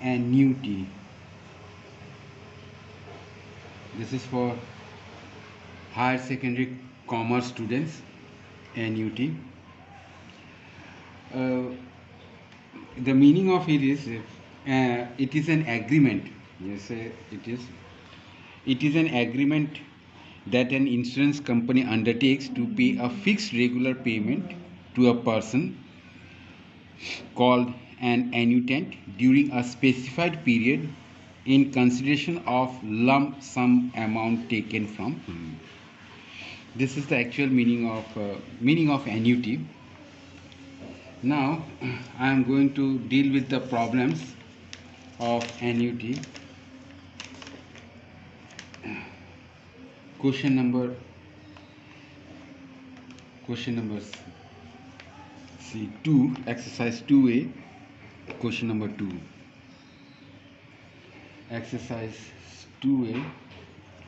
annuity. This is for higher secondary commerce students. Annuity. Uh, the meaning of it is it is an agreement. Yes, it is. It is an agreement that an insurance company undertakes to pay a fixed regular payment to a person called an annuitant during a specified period in consideration of lump sum amount taken from him. This is the actual meaning of annuity. Now I am going to deal with the problems of annuity. Question number C 2, exercise 2A, question number 2. Exercise 2A,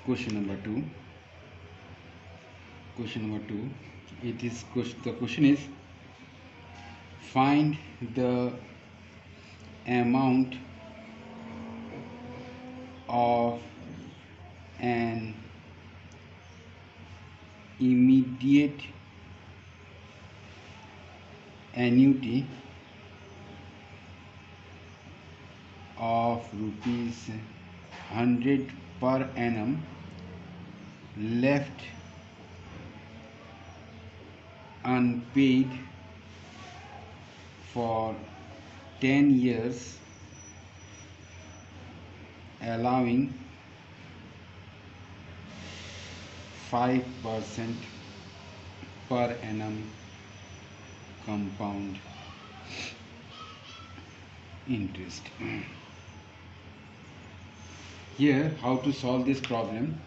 question number 2. Question number 2. The question is, find the amount of an immediate annuity of rupees 100 per annum left unpaid for 10 years, allowing 5% per annum compound interest. Here, how to solve this problem?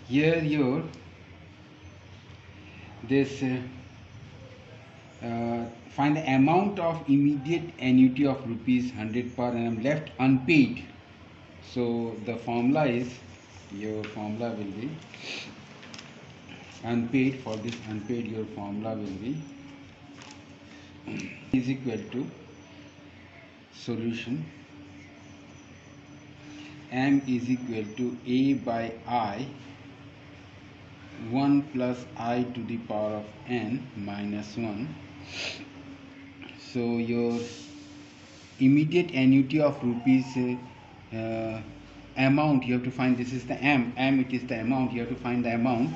Here find the amount of immediate annuity of rupees 100 per annum left unpaid. So the formula is, your formula will be unpaid. For this unpaid, your formula will be is equal to solution m is equal to a by I 1 plus I to the power of n minus 1. So your immediate annuity of rupees amount, you have to find. This is the m, it is the amount. You have to find the amount,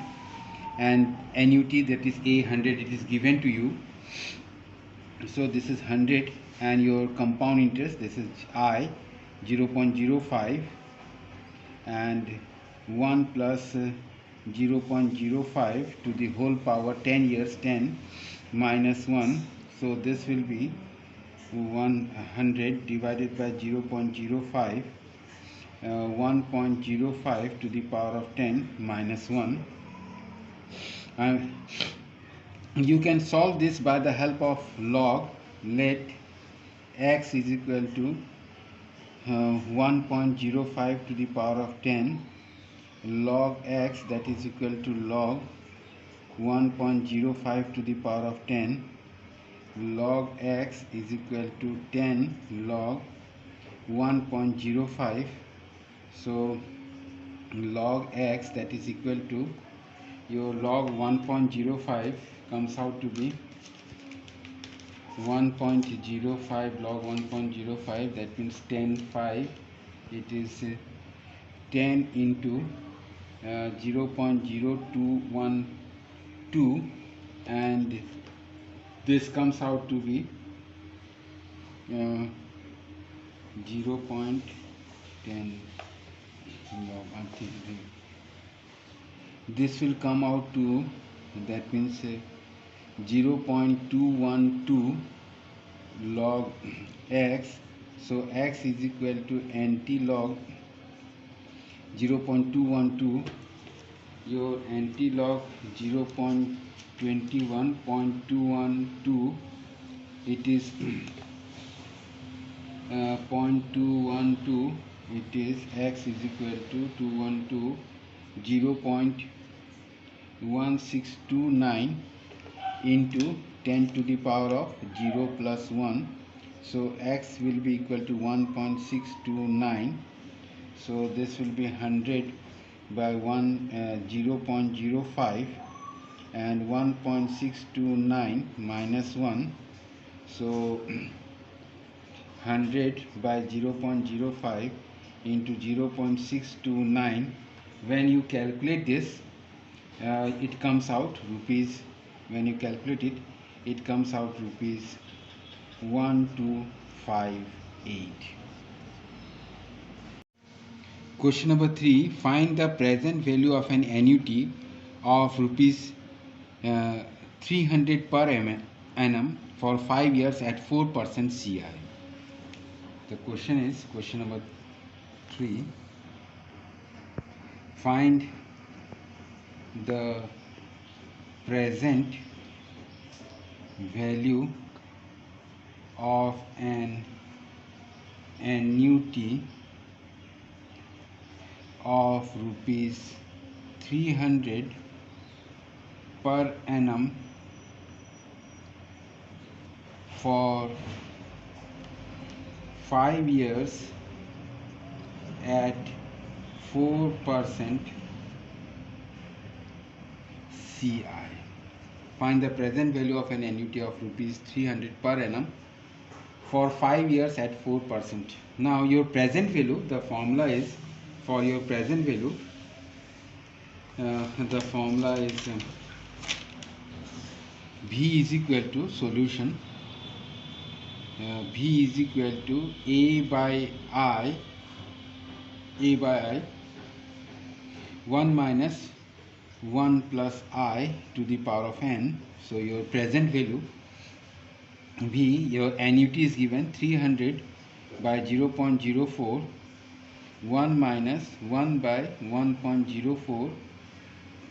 and annuity, that is a 100, it is given to you. So this is 100, and your compound interest, this is I 0.05, and 1 plus 0.05 to the whole power 10 years, 10 minus 1. So this will be 100 divided by 0.05, 1.05 to the power of 10 minus 1. You can solve this by the help of log. Let x is equal to 1.05 to the power of 10 log x, that is equal to log 1.05 to the power of 10 log x is equal to 10 log 1.05. So log x, that is equal to, your log 1.05 comes out to be 1.05 log 1.05, that means 10/5. It is 10 into 0.0212, and this comes out to be 0.10 log. This will come out to, that means 0.212 log x. So x is equal to nt log 0.212, your nt log 0.21.212, it is 0.212, it is x is equal to 212 0.1629 into 10 to the power of 0 plus 1, So x will be equal to 1.629. So this will be 100 by 0.05, and 1.629 minus 1. So 100 by 0.05 into 0.629. When you calculate this, it comes out rupees. When you calculate it, it comes out rupees 1258. Question number 3. Find the present value of an annuity of rupees 300 per annum for 5 years at 4% CI. The question is, question number 3. Find the present value of an annuity of rupees 300 per annum for 5 years at 4% CI. Find the present value of an annuity of rupees 300 per annum for 5 years at 4%. Now your present value, the formula is, for your present value, the formula is V is equal to solution, V is equal to A by I 1 minus 1 plus I to the power of n. So your present value V, your annuity is given 300 by 0.04, 1 minus 1 by 1.04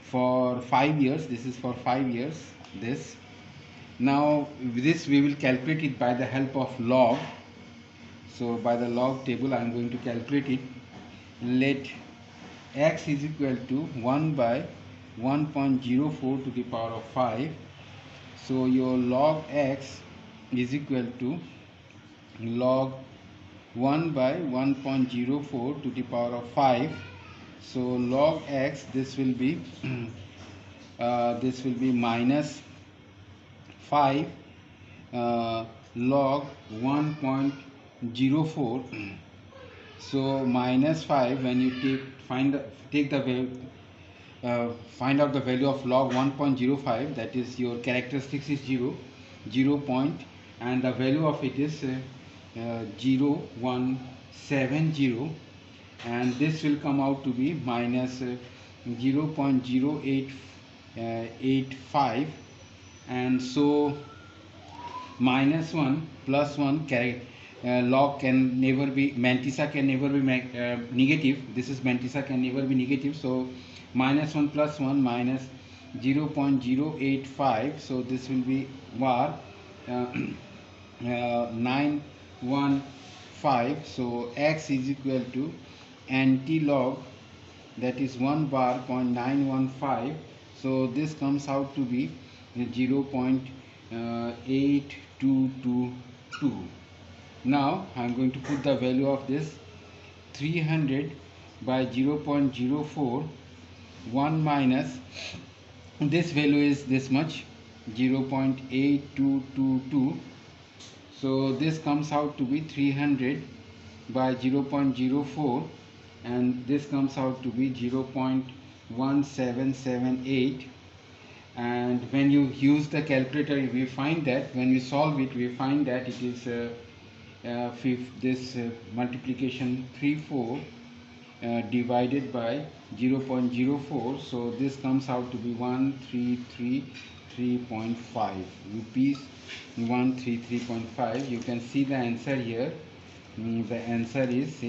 for 5 years. This is for 5 years. This. Now this we will calculate it by the help of log. So by the log table I am going to calculate it. Let x is equal to 1 by 1.04 to the power of 5. So your log x is equal to log 1 by 1.04 to the power of 5. So log x, this will be minus 5 log 1.04. So minus 5, when you find out the value of log 1.05, that is your characteristics is 0, and the value of it is 0170, and this will come out to be minus 0.0885, and so minus 1 plus 1 log can never be, mantissa can never be negative. This is mantissa can never be negative. So minus 1 plus 1 minus 0.085. So this will be var 915. So x is equal to anti-log, that is 1 bar 0.915. So this comes out to be 0.8222. Now I am going to put the value of this 300 by 0.04, 1 minus, this value is this much, 0.8222. So this comes out to be 300 by 0.04, and this comes out to be 0.1778. and when you use the calculator, we find that when we solve it, we find that it is this multiplication 34 divided by 0.04. So this comes out to be 1333.5 rupees, 133.5. You can see the answer here. The answer is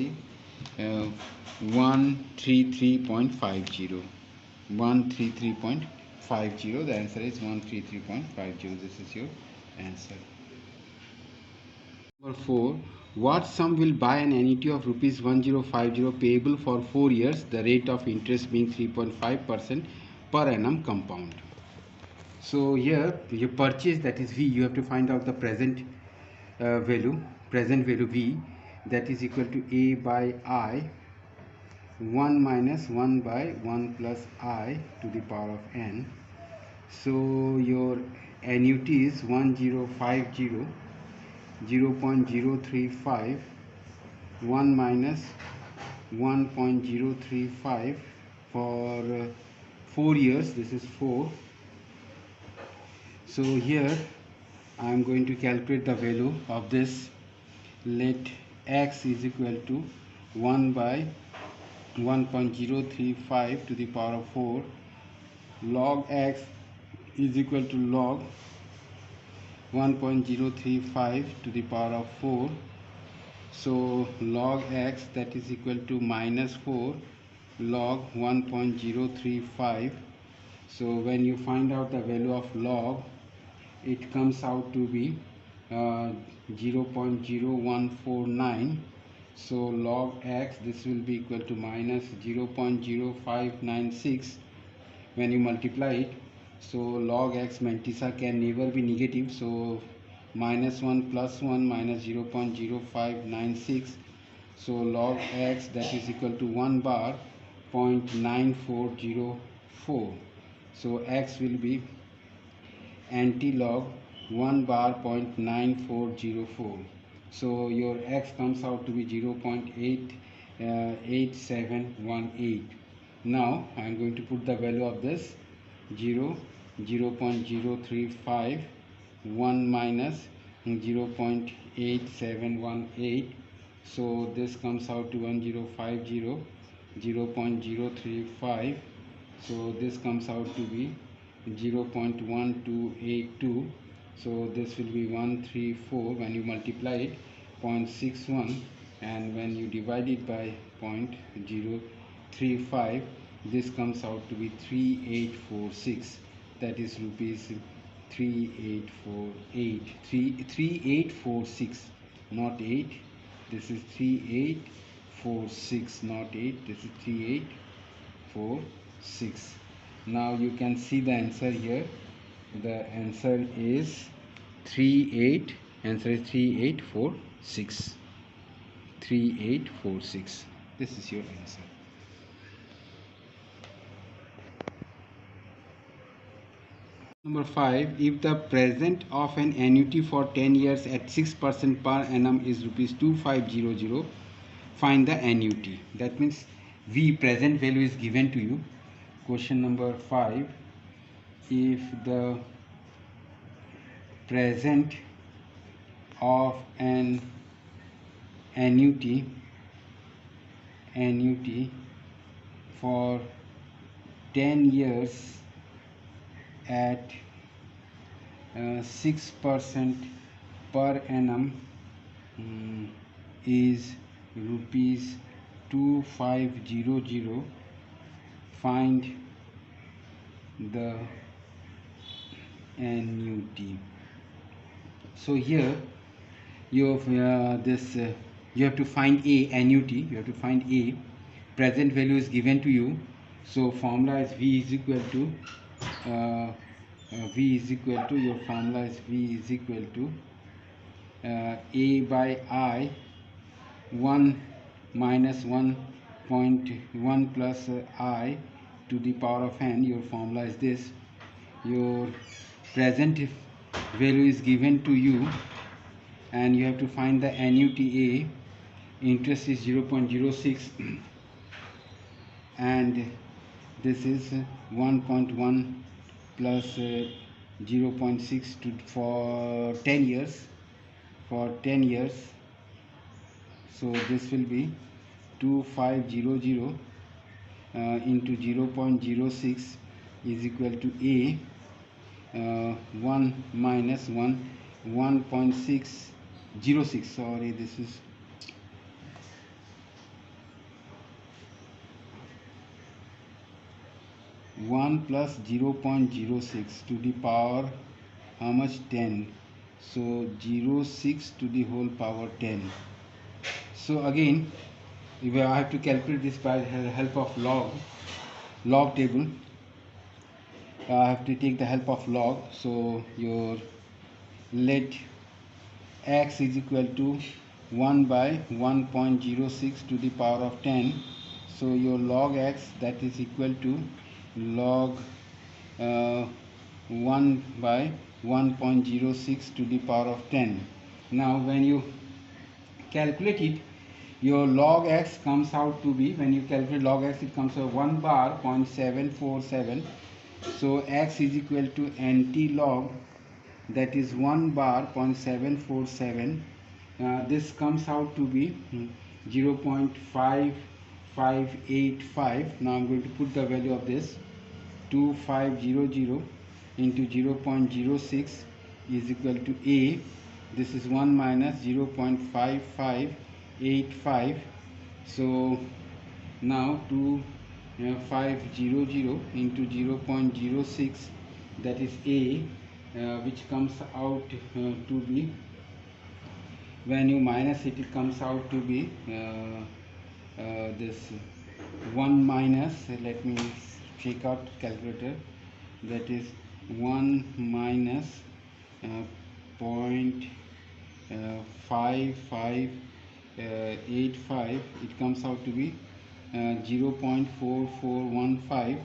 133.50. 133.50. The answer is 133.50. This is your answer. Number 4. What sum will buy an annuity of rupees 1050 payable for 4 years, the rate of interest being 3.5% per annum compound? So here you purchase, that is V, you have to find out the present value, present value v, that is equal to a by I 1 minus 1 by 1 plus I to the power of n. So your annuity is 1050 0.035 1 minus 1.035 for 4 years. This is 4. So here I am going to calculate the value of this. Let x is equal to 1 by 1.035 to the power of 4. Log x is equal to log 1.035 to the power of 4. So log x, that is equal to minus 4 log 1.035. So when you find out the value of log, it comes out to be 0.0149. So log x, this will be equal to minus 0.0596 when you multiply it. So log x mantissa can never be negative, so minus 1 plus 1 minus 0.0596. so log x, that is equal to 1 bar 0.9404. so x will be anti-log 1 bar 0.9404. so your x comes out to be 0.8718. now I am going to put the value of this 0.035 1 minus 0.8718. so this comes out to 1050 0.035. so this comes out to be 0.1282. so this will be 134 when you multiply it, 0.61, and when you divide it by 0.035, this comes out to be 3846. that is rupees 3846, not 8. This is 3846, not 8. This is 3846. Now you can see the answer here. The answer is 3846. 3846. This is your answer. Number 5. If the present of an annuity for 10 years at 6% per annum is rupees 2500, find the annuity. That means V, present value, is given to you. Question number 5. If the present of an annuity for 10 years at 6% per annum is rupees 2500, find the annuity. So here you have you have to find a annuity. You have to find a present value is given to you. So formula is V is equal to your formula is V is equal to A by I 1 minus 1.1 plus I to the power of n. Your formula is this. Your present value is given to you and you have to find the annuity A. Interest is 0.06 and this is 1.1 plus 0.6 for 10 years. So this will be 2500 into 0.06 is equal to A 1 minus 1.606. Sorry, this is 1 plus 0.06 to the power how much? 10. So 06 to the whole power 10. So again, if I have to calculate this by help of log table, I have to take the help of log. So your let x is equal to 1 by 1.06 to the power of 10. So your log x, that is equal to log 1 by 1.06 to the power of 10. Now when you calculate it, your log x comes out to be, when you calculate log x, it comes out 1 bar 0.747. So x is equal to NT log, that is 1 bar 0.747. This comes out to be 0.5585. Now I'm going to put the value of this. 2500 into 0.06 is equal to A. This is 1 minus 0.5585. So now 2500 into 0.06, that is A, which comes out to be, when you minus it, it comes out to be this 1 minus, let me check out calculator, that is 1 minus 0.5585, it comes out to be 0.4415.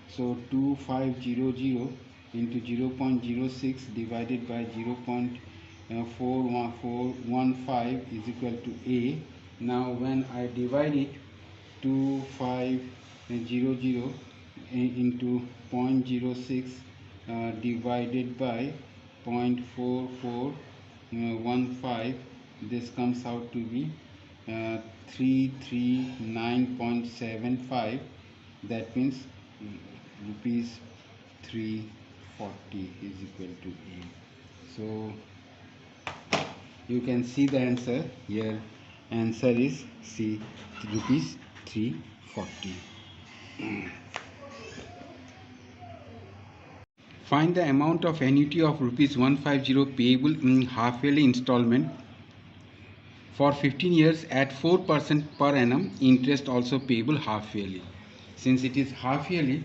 So 2500 into 0.06 divided by 0.41415 is equal to A. Now when I divide it, 2500 into 0.06 divided by 0.4415, this comes out to be 339.75. that means rupees 340 is equal to A. So you can see the answer here. Answer is C, rupees 340. Find the amount of annuity of rupees 150 payable in half yearly installment for 15 years at 4% per annum, interest also payable half yearly. Since it is half yearly,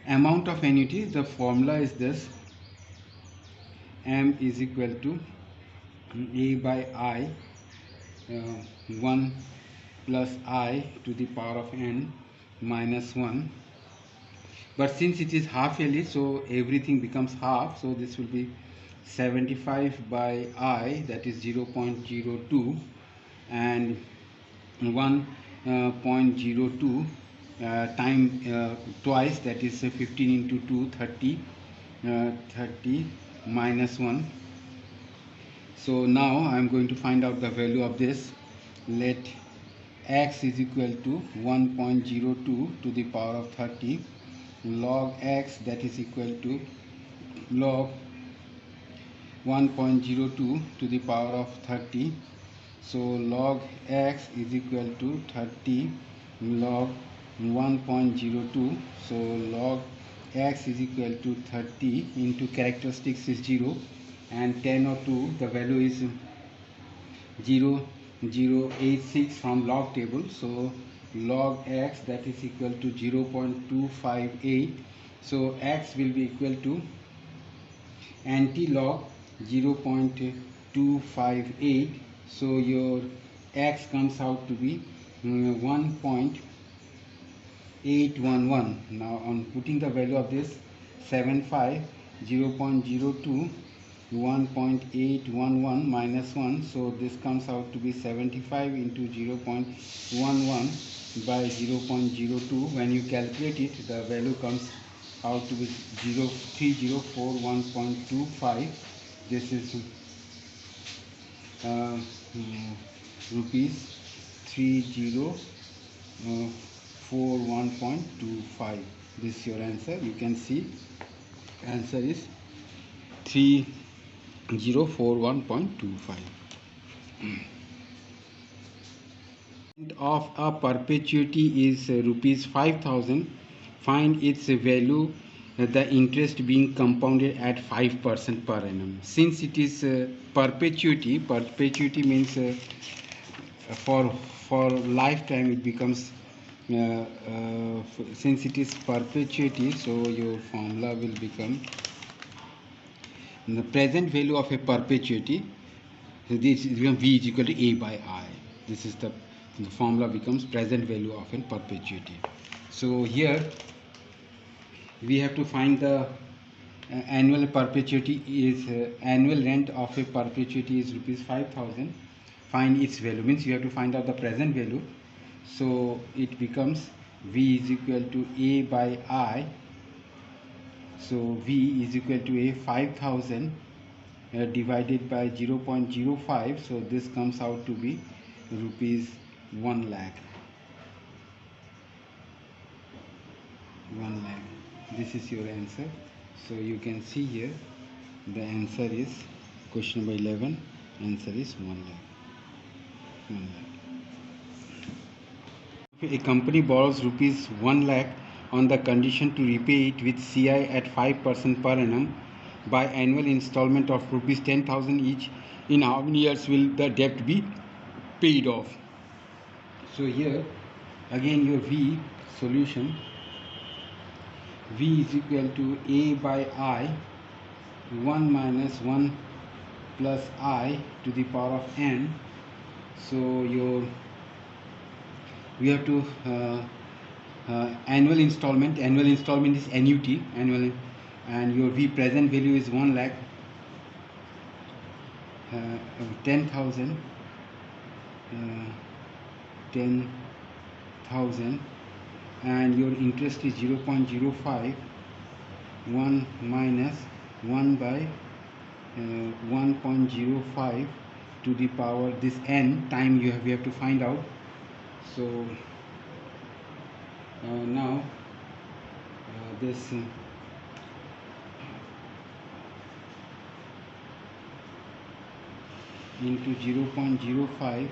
amount of annuity, the formula is this: M is equal to A by I, 1 plus I to the power of n minus 1. But since it is half yearly, so everything becomes half. So this will be 75 by I, that is 0.02, and 1.02 time twice, that is 15 into 2, 30, 30 minus 1. So now I am going to find out the value of this. Let x is equal to 1.02 to the power of 30 log x, that is equal to log 1.02 to the power of 30. So log x is equal to 30 log 1.02. So log x is equal to 30 into characteristics is 0 and 10 or 2, the value is 0.086 from log table. So log x, that is equal to 0.258. So x will be equal to anti-log 0.258. So your x comes out to be 1.811. Now on putting the value of this 75, 0.02, 1.811 minus 1, so this comes out to be 75 into 0.11 by 0.02. When you calculate it, the value comes out to be 3041.25. This is rupees 3041.25. This is your answer. You can see answer is 3041.25. Of a perpetuity is rupees 5,000. Find its value, the interest being compounded at 5% per annum. Since it is perpetuity means for lifetime it becomes since it is perpetuity, so your formula will become the present value of a perpetuity. So this becomes V is equal to A by I. This is the formula becomes present value of a perpetuity. So here we have to find the annual perpetuity is annual rent of a perpetuity is rupees 5,000. Find its value means you have to find out the present value. So it becomes V is equal to A by I. So V is equal to A 5,000 divided by 0.05. So this comes out to be rupees 1 lakh. 1 lakh. This is your answer. So you can see here the answer is question number 11. Answer is 1 lakh. 1 lakh. A company borrows rupees 1 lakh on the condition to repay it with CI at 5% per annum by annual installment of rupees 10,000 each. In how many years will the debt be paid off? So here again your V solution. V is equal to A by I 1 minus 1 plus I to the power of n. So we have to annual installment is annuity annual, and your V present value is 1 lakh 10,000 10,000 and your interest is 0.05 1 minus 1 by 1.05 to the power this n time we have to find out. So now this into 0.05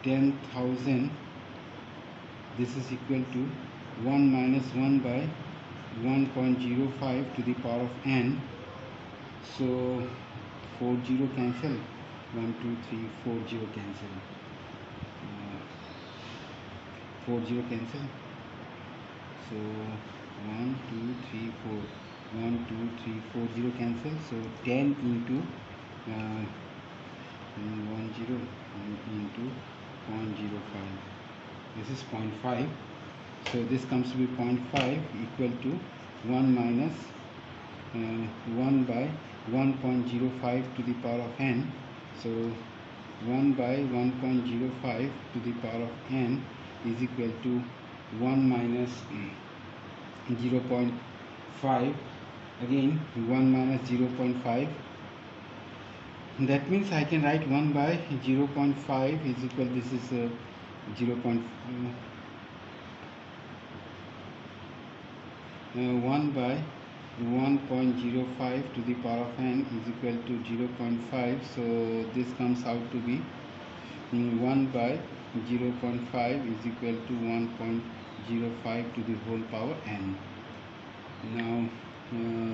10,000, this is equal to 1 minus 1 by 1.05 to the power of n. So 40 cancel, 1 2 3 40 cancel, 40 cancel. So 1 2 3 4 1 2 3 40 cancel. So 10 into 10 into 0.05, this is 0.5. So this comes to be 0.5 equal to 1 minus 1 by 1.05 to the power of n. So 1 by 1.05 to the power of n is equal to 1 minus 0.5, again 1 minus 0.5. That means I can write 1 by 0.5 is equal, this is 0.1 by 1.05 to the power of n is equal to 0.5. So this comes out to be 1 by 0.5 is equal to 1.05 to the whole power n. Now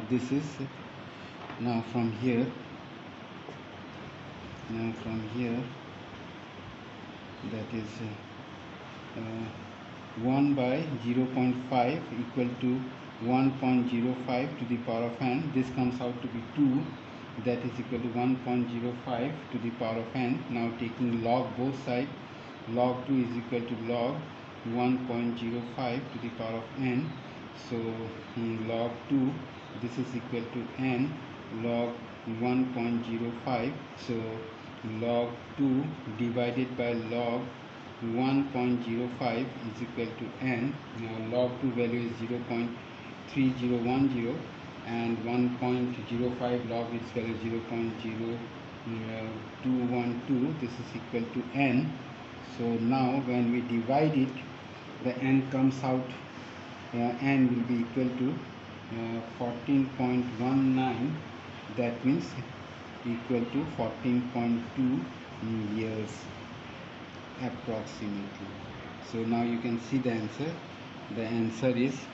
this is now from here that is 1 by 0.5 equal to 1.05 to the power of n. This comes out to be 2, that is equal to 1.05 to the power of n. Now taking log both sides, log 2 is equal to log 1.05 to the power of n. So log 2, this is equal to n log 1.05. So log 2 divided by log 1.05 is equal to n. Now log 2 value is 0.3010 and 1.05 log its value 0.0212. This is equal to n. So now when we divide it, the n comes out, n will be equal to 14.19. That means equal to 14.2 years approximately. So now you can see the answer. The answer is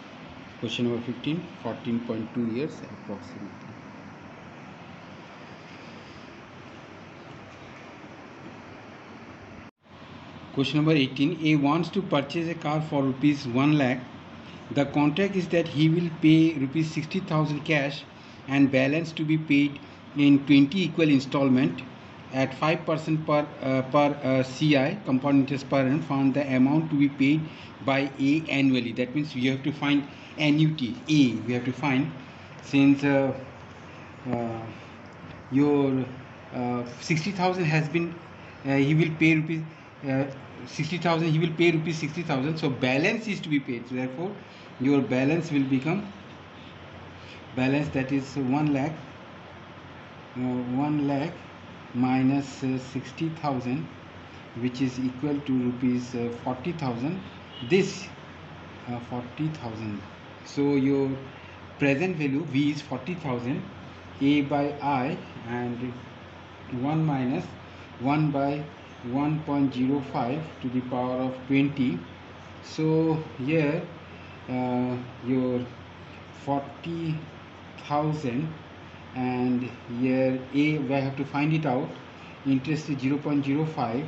question number 15, 14.2 years approximately. Question number 18. A wants to purchase a car for rupees 1 lakh. The contract is that he will pay rupees 60,000 cash and balance to be paid in 20 equal installment at 5% per CI, compound interest per annum. Found the amount to be paid by A annually. That means we have to find annuity A. We have to find, since uh, your 60,000 has been, he will pay rupees uh, 60,000, he will pay rupees 60,000, so balance is to be paid. So therefore your balance will become, balance, that is 1 lakh, 1 lakh minus 60,000, which is equal to rupees 40,000. This 40,000, so your present value V is 40,000, A by I, and 1 minus 1 by 1.05 to the power of 20. So here your 40,000, and here A, we have to find it out. Interest is 0.05,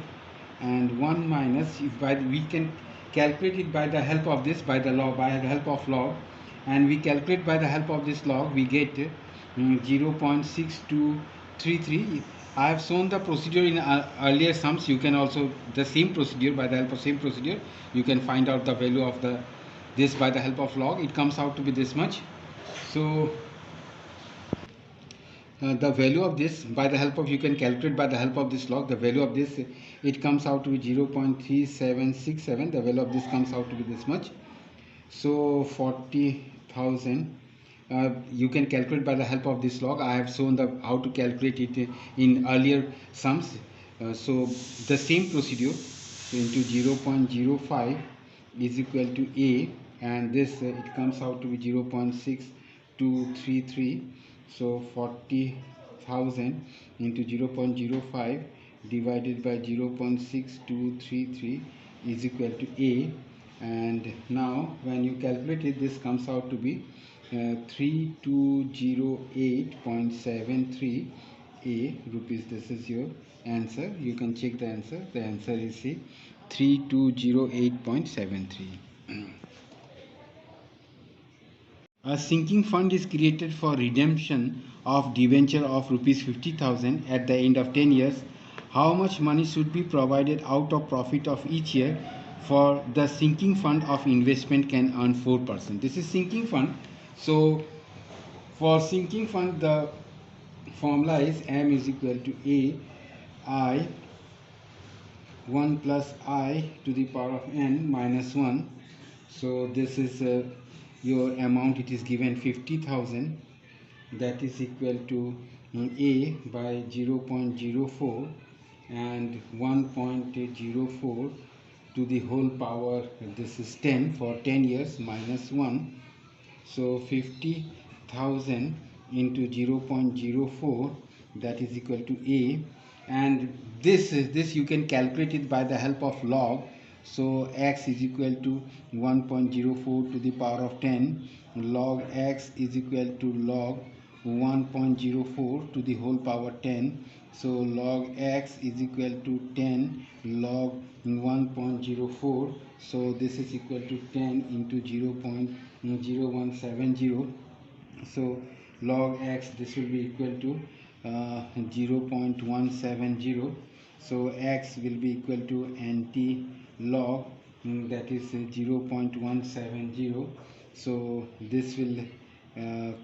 and 1 minus, if by we can calculate it by the help of this, by the log, by the help of log, and we calculate by the help of this log, we get 0.6233. I have shown the procedure in earlier sums. You can also the same procedure, by the help of same procedure you can find out the value of the this by the help of log. It comes out to be this much. So the value of this, by the help of, you can calculate by the help of this log, the value of this, it comes out to be 0.3767. the value of this comes out to be this much. So 40,000, you can calculate by the help of this log. I have shown the how to calculate it in earlier sums. So the same procedure, into 0.05 is equal to A, and this it comes out to be 0.6233. So 40,000 into 0.05 divided by 0.6233 is equal to A. And now when you calculate it, this comes out to be 3208.73 A rupees. This is your answer. You can check the answer. The answer is 3208.73. A sinking fund is created for redemption of debenture of rupees 50,000 at the end of 10 years. How much money should be provided out of profit of each year for the sinking fund of investment can earn 4%? This is sinking fund. So for sinking fund, the formula is M is equal to A I 1 plus I to the power of n minus 1. So this is your amount. It is given 50,000, that is equal to A by 0.04 and 1.04 to the whole power, this is 10 for 10 years, minus 1. So 50,000 into 0.04, that is equal to A, and this you can calculate it by the help of log. So x is equal to 1.04 to the power of 10, log x is equal to log 1.04 to the whole power 10. So log x is equal to 10 log 1.04. So this is equal to 10 into 0.0170. So log x, this will be equal to 0.170. So x will be equal to NT log, that is 0.170. So this will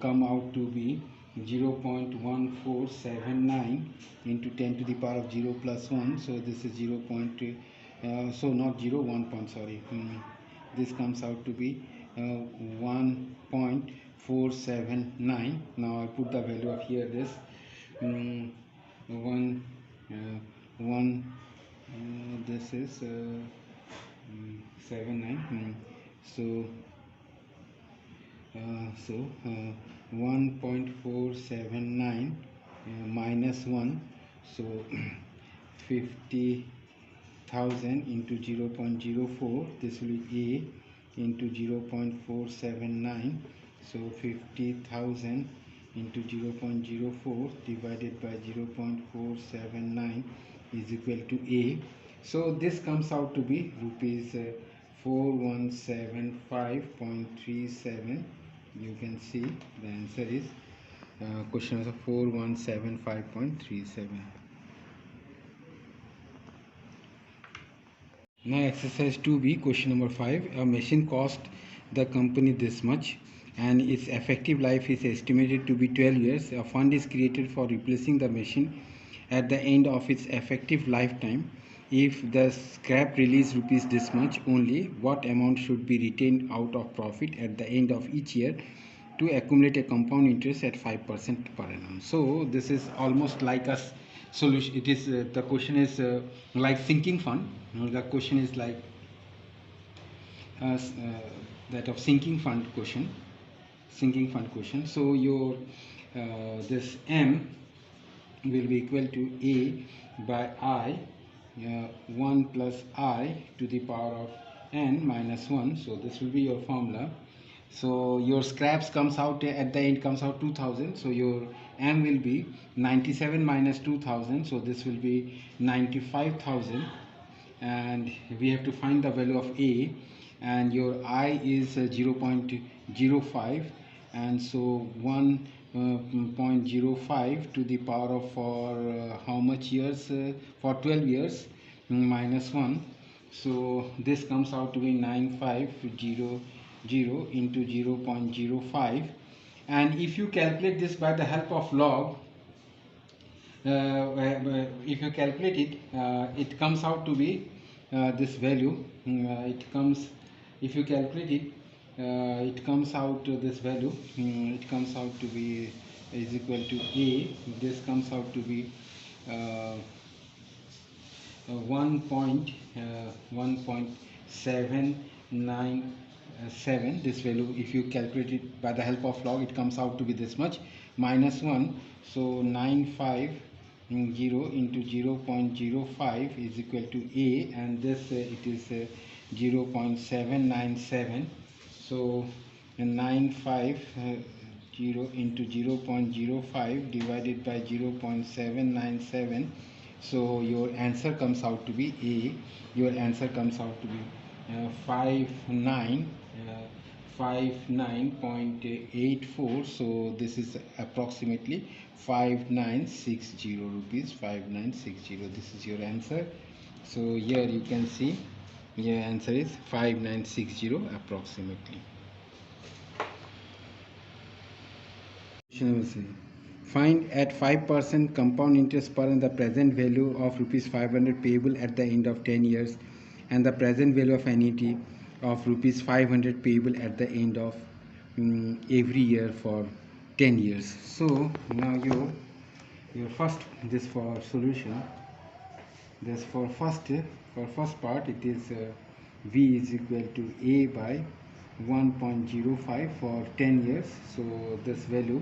come out to be 0.1479 into 10 to the power of 0 plus 1. So this is 0. So not 0, 1 point, sorry. This comes out to be 1.479. Now I put the value of here, this 1 this is 79. So 1.479 minus 1. So 50,000 into 0.04, this will be A into 0.479. So 50,000 into 0.04 divided by 0.479 is equal to A. So this comes out to be rupees 4175.37. You can see the answer is Question answer 4175.37. Now exercise 2b, question number 5. A machine cost the company this much and its effective life is estimated to be 12 years. A fund is created for replacing the machine at the end of its effective lifetime. If the scrap release rupees this much only, what amount should be retained out of profit at the end of each year to accumulate a compound interest at 5% per annum? So this is almost like a solution. It is the question is like sinking fund. The question is like that of sinking fund question. So your this m will be equal to a by I, 1 plus I to the power of n minus 1. So this will be your formula. So your scraps comes out at the end, comes out 2000. So your m will be 97 minus 2000. So this will be 95,000, and we have to find the value of a, and your I is 0.05, and so 1.05 to the power of for how much years, for 12 years, minus 1. So this comes out to be 9500 into 0.05, and if you calculate this by the help of log, if you calculate it, it comes out to be this value. It comes, if you calculate it, it comes out to this value. It comes out to be is equal to a. This comes out to be 1.797. This value, if you calculate it by the help of log, it comes out to be this much, minus 1. So 950 into 0.05 is equal to a, and this it is 0.797. So 950 into 0.05 divided by 0.797. So your answer comes out to be a. Your answer comes out to be 59.84. So this is approximately 5960 rupees. 5960. This is your answer. So here you can see your answer is 5960 approximately. Find at 5% compound interest per annum the present value of rupees 500 payable at the end of 10 years, and the present value of annuity of rupees 500 payable at the end of every year for 10 years. So now your first, this for solution, this for first part, it is v is equal to a by 1.05 for 10 years. So this value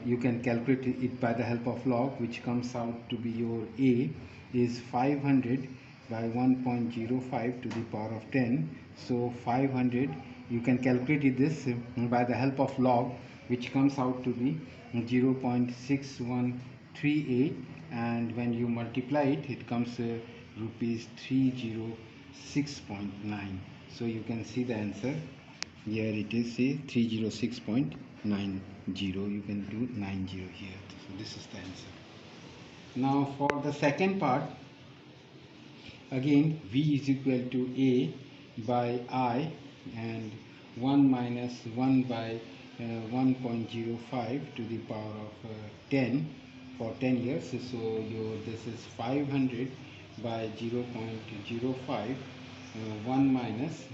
you can calculate it by the help of log, which comes out to be your a is 500 by 1.05 to the power of 10. So 500, you can calculate this by the help of log, which comes out to be 0.6138, and when you multiply it, it comes rupees 306.9. So you can see the answer here. It is 306.90. You can do 90 here. So this is the answer. Now for the second part, again v is equal to a by I, and 1 minus 1 by 1.05 to the power of 10 for 10 years. So this is 500 by 0.05, 1 minus,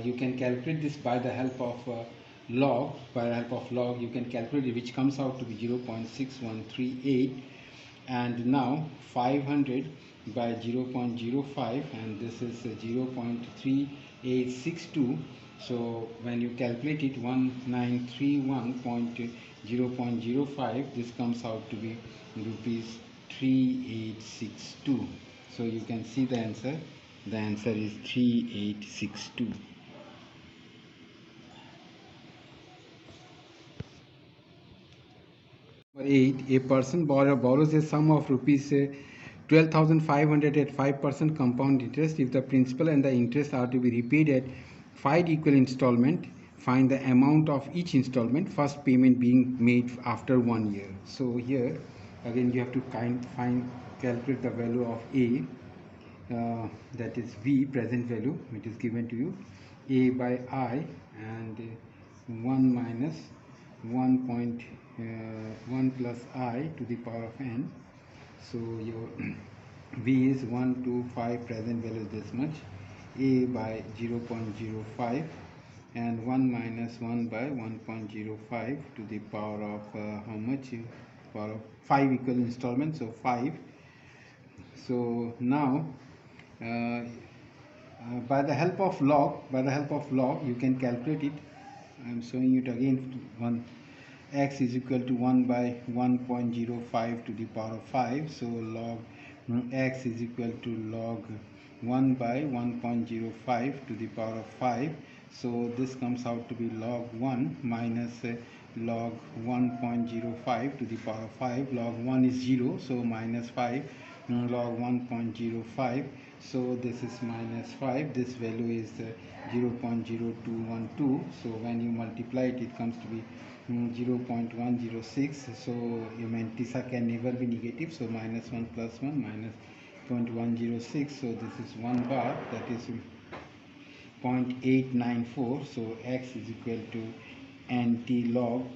you can calculate this by the help of log. By the help of log you can calculate it, which comes out to be 0.6138, and now 500 by 0.05, and this is 0.3862. so when you calculate it, 1931.0.05, this comes out to be rupees 3862. So you can see the answer. The answer is 3862. Number 8. A person borrows a sum of rupees 12,500 at 5% compound interest. If the principal and the interest are to be repaid at 5 equal installment find the amount of each installment, first payment being made after 1 year. So here again you have to calculate the value of A, that is V, present value, which is given to you, A by I, and 1 minus 1 plus I to the power of n. So your V is 125, present value is this much, A by 0.05, and 1 minus 1 by 1.05 to the power of how much? Power of 5 equal installments, so 5. So now by the help of log you can calculate it. I am showing it again. X is equal to 1 by 1.05 to the power of 5. So log x is equal to log 1 by 1.05 to the power of 5. So this comes out to be log 1 minus log 1.05 to the power of 5. Log 1 is 0, so minus 5, log 1.05. So this is minus 5. This value is 0.0212. So when you multiply it, it comes to be 0.106. so your mantissa can never be negative, so minus 1 plus 1 minus 0.106. so this is 1 bar, that is 0.894. so x is equal to nt log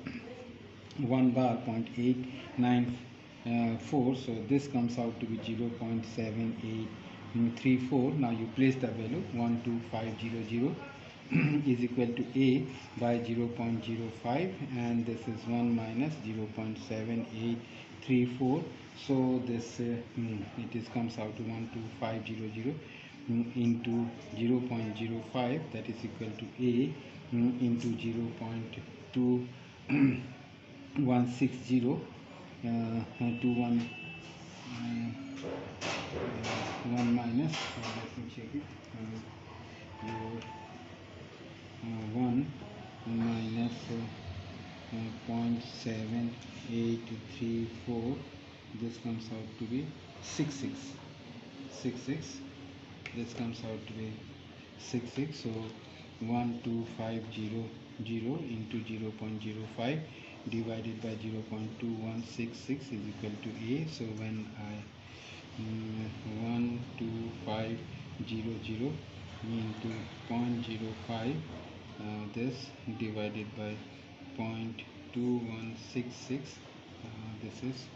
1 bar 0.894. so this comes out to be 0.7834. now you place the value 12500 is equal to A by 0.05, and this is 1 minus 0.7834. so this it comes out to 12500 into 0.05, that is equal to A into 0.2160 1 minus, let me check it, 1 minus 0.7834, this comes out to be 66. This comes out to be 66. so 12500 into 0.05 divided by 0.2166 is equal to A. so when I 12500 into 0.05, this divided by 0.2166, this is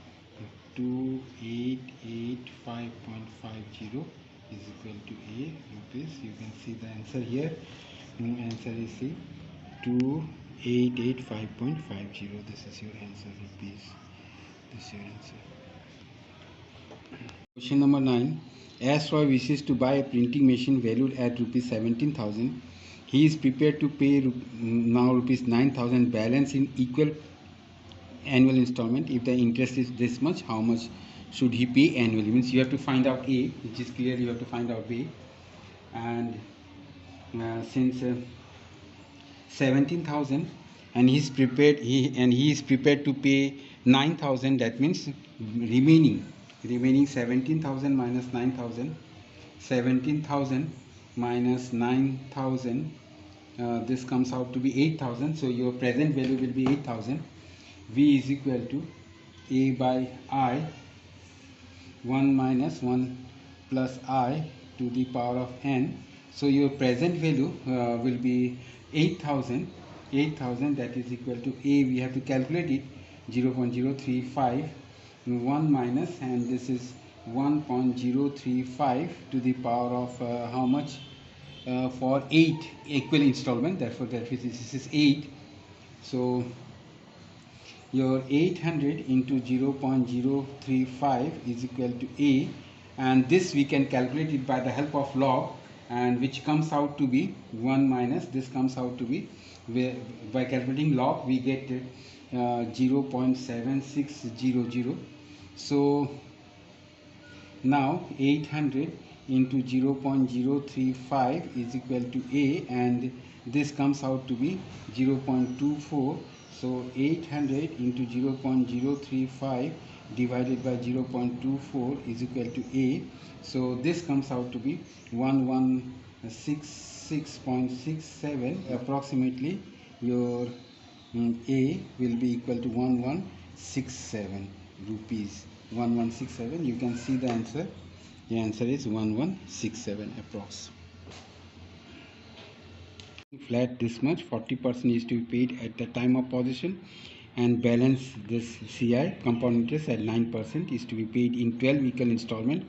2885.50 is equal to A rupees. You can see the answer here. Answer is C, 2885.50. This is your answer rupees. This is your answer. Question number 9. As Roy wishes to buy a printing machine valued at rupees 17,000. He is prepared to pay now rupees 9,000 balance in equal annual installment. If the interest is this much, how much should he pay annually? Means you have to find out A, which is clear. You have to find out B, and since 17,000 and he is prepared to pay 9,000, that means remaining 17,000 minus 9,000, 17,000 minus 9,000, this comes out to be 8,000. so your present value will be 8,000. V is equal to A by I, 1 minus 1 plus I to the power of n. So your present value will be 8,000, that is equal to A, we have to calculate it, 0.035, 1 minus, and this is 1.035 to the power of how much, for 8 equal installment, therefore this is 8. so your 800 into 0.035 is equal to A, and this we can calculate it by the help of log, and which comes out to be 1 minus, this comes out to be, by calculating log we get 0.7600. so now 800 into 0.035 is equal to A, and this comes out to be 0.24. so 800 into 0.035 divided by 0.24 is equal to A. so this comes out to be 1166.67 approximately. your A will be equal to 1167 rupees. 1167. You can see the answer. The answer is 1167 approx. Flat this much, 40% is to be paid at the time of possession, and balance this CI compound interest at 9% is to be paid in 12 equal installment.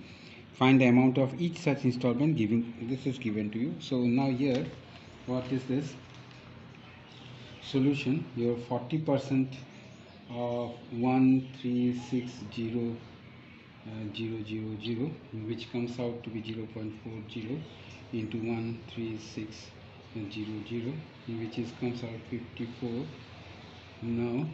Find the amount of each such installment giving. This is given to you. So now here, what is this solution? Your 40% of 1360 000, which comes out to be 0.40 into 13600, which is comes out 54. Now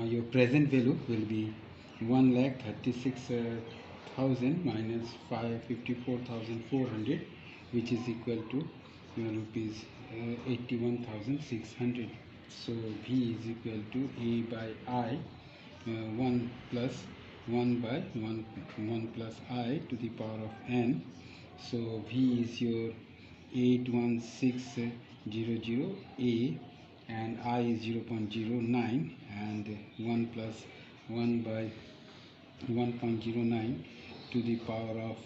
your present value will be 1,36,000 minus 54,400, which is equal to rupees 81,600. So V is equal to A by I, 1 plus 1 by 1 plus I to the power of n. So V is your 81600 A, and I is 0.09, and 1 plus 1 by 1.09 to the power of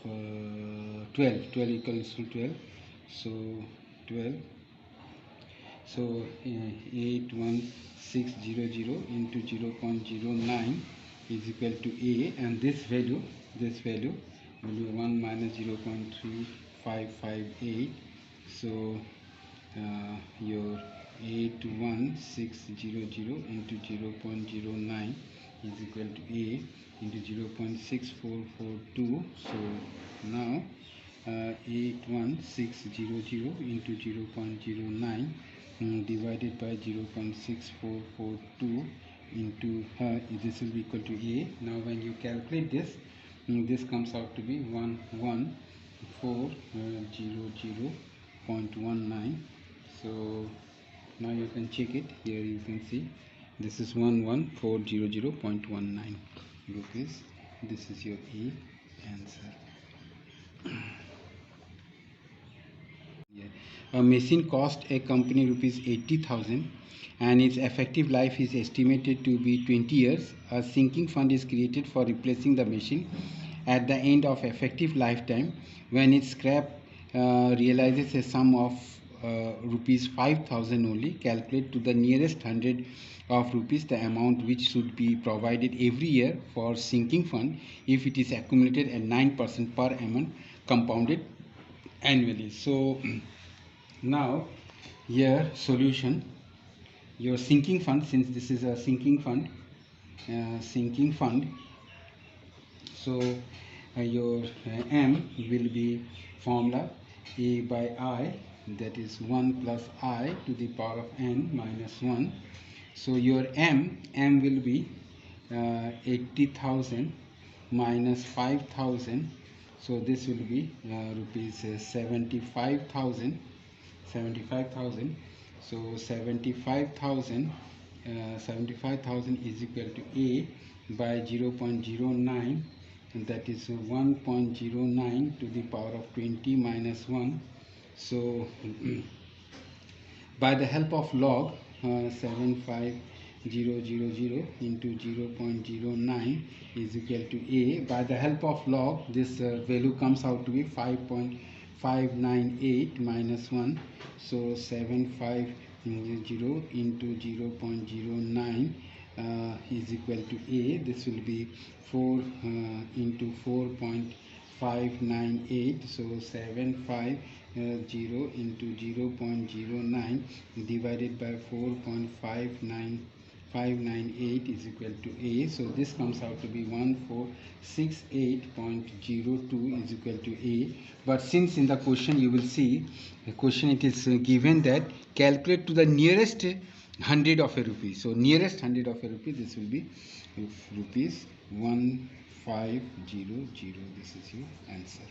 12 equals to 12. So 12. So 81600 into 0.09 is equal to A, and this value will be 1 minus 0.3558. So your 81600 into 0.09 is equal to A into 0.6442. So now 81600 into 0.09 divided by 0.6442 into this will be equal to A. Now when you calculate this, this comes out to be 11400.19. So now you can check it. Here you can see this is 11400.19 rupees. This is your A answer. A machine cost a company rupees 80,000 and its effective life is estimated to be 20 years. A sinking fund is created for replacing the machine at the end of effective lifetime. When its scrap realizes a sum of rupees 5,000 only, calculate to the nearest 100 of rupees the amount which should be provided every year for sinking fund if it is accumulated at 9% per annum compounded annually. So now here solution, your sinking fund, since this is a sinking fund, so your M will be formula A by I, that is 1 plus I to the power of n minus 1. So your M will be 80,000 minus 5,000. So this will be rupees 75,000. So 75,000 is equal to A by 0.09, and that is 1.09 to the power of 20 minus 1. So by the help of log, 75000 into 0.09 is equal to A. By the help of log, this value comes out to be 5.598 minus 1. So 750 into 0.09 is equal to A. This will be 4 into 4.598. So 750 into 0.09 divided by 4.598 is equal to A. So this comes out to be 1468.02 is equal to A. But since in the question you will see, the question it is given that calculate to the nearest 100 of a rupee. So nearest 100 of a rupee, this will be rupees 1500. This is your answer.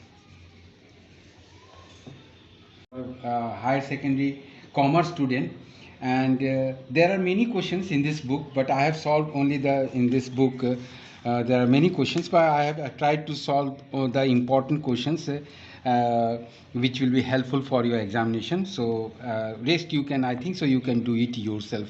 Higher secondary commerce student, and there are many questions in this book, but I have solved only in this book There are many questions, but I have tried to solve the important questions which will be helpful for your examination. So rest you can, I think so you can do it yourself.